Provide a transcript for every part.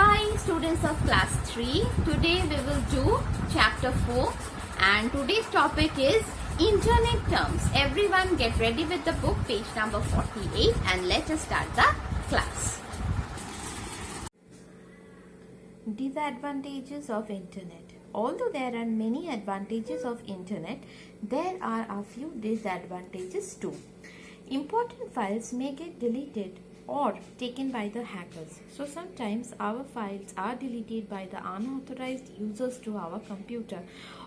Hi students of class 3. Today we will do chapter 4 and today's topic is internet terms. Everyone get ready with the book, page number 48, and let us start the class. Disadvantages of internet. Although there are many advantages of internet, there are a few disadvantages too. Important files may get deleted or taken by the hackers. So sometimes our files are deleted by the unauthorized users to our computer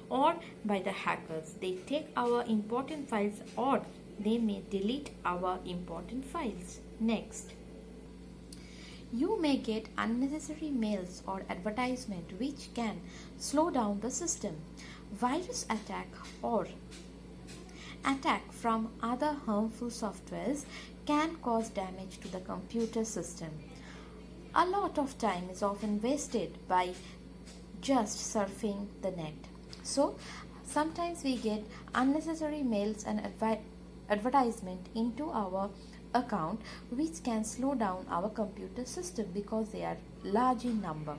or by the hackers. They take our important files or they may delete our important files. Next, you may get unnecessary mails or advertisement which can slow down the system. Virus attack or attack from other harmful softwares can cause damage to the computer system. A lot of time is often wasted by just surfing the net. So sometimes we get unnecessary mails and advertisement into our account which can slow down our computer system because they are large in number.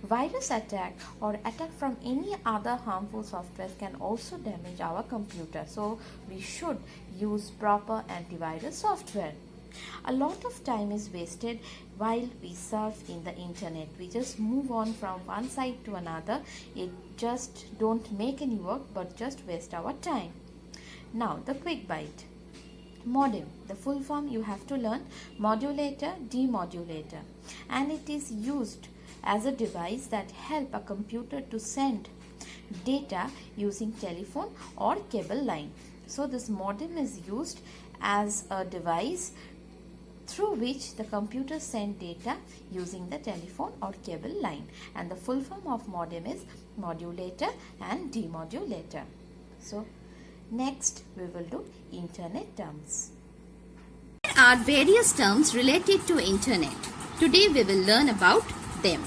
Virus attack or attack from any other harmful software can also damage our computer. So we should use proper antivirus software. A lot of time is wasted while we surf in the internet. We just move on from one site to another. It just don't make any work but just waste our time. Now the quick bite. Modem. The full form you have to learn. Modulator, demodulator. And it is used as a device that help a computer to send data using telephone or cable line. So this modem is used as a device through which the computer send data using the telephone or cable line, and the full form of modem is modulator and demodulator. So next we will do internet terms. There are various terms related to internet. Today we will learn about them.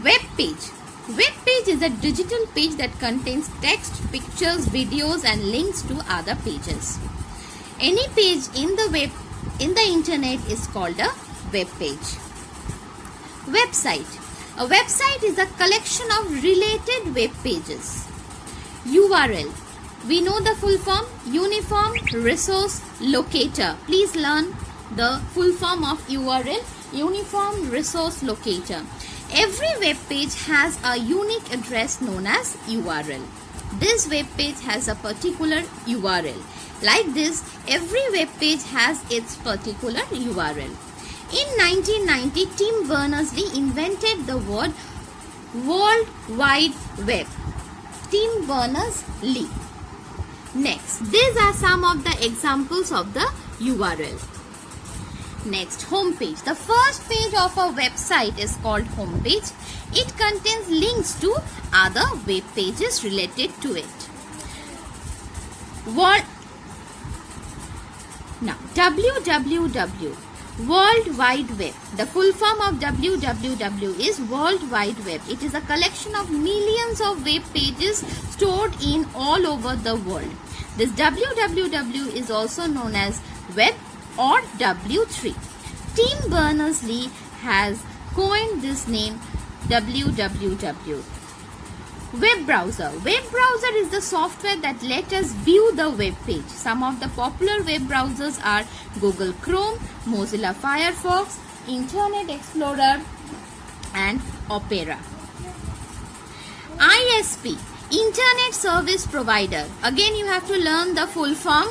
Web page. Web page is a digital page that contains text, pictures, videos and links to other pages. Any page in the internet is called a web page. Website. A website is a collection of related web pages. URL. We know the full form, Uniform Resource Locator. Please learn the full form of URL, Uniform Resource Locator. Every web page has a unique address known as URL. This web page has a particular URL. Like this, every web page has its particular URL. In 1990, Tim Berners-Lee invented the word World Wide Web. Tim Berners-Lee. Next, these are some of the examples of the URL. Next, home page. The first page of a website is called home page. It contains links to other web pages related to it. Now, www. World Wide Web. The full form of www is World Wide Web. It is a collection of millions of web pages stored in all over the world. This www is also known as web or W3. Tim Berners-Lee has coined this name www. Web browser. Web browser is the software that lets us view the web page. Some of the popular web browsers are Google Chrome, Mozilla Firefox, Internet Explorer and Opera. ISP. Internet Service Provider. Again you have to learn the full form.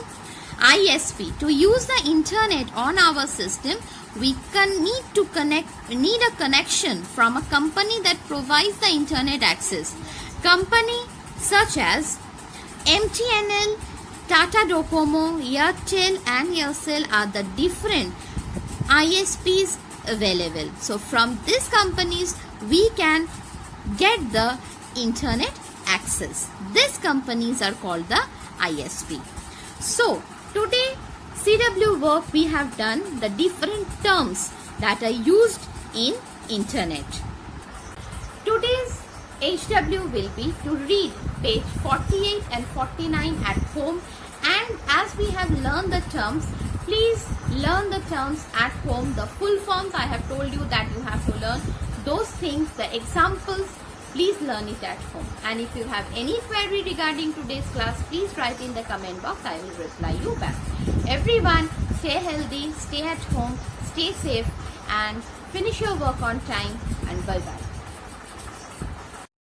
ISP. To use the internet on our system, we need a connection from a company that provides the internet access. Company such as MTNL, Tata Docomo, Airtel and Aircel are the different ISPs available. So from these companies we can get the internet access. These companies are called the ISP. So today CW work we have done the different terms that are used in internet. Today's HW will be to read page 48 and 49 at home, and as we have learned the terms, Please learn the terms at home. The full forms I have told you that you have to learn. Those things, the examples, please learn it at home. And if you have any query regarding today's class, please write in the comment box. I will reply you back. Everyone, stay healthy, stay at home, stay safe, and finish your work on time. And bye-bye.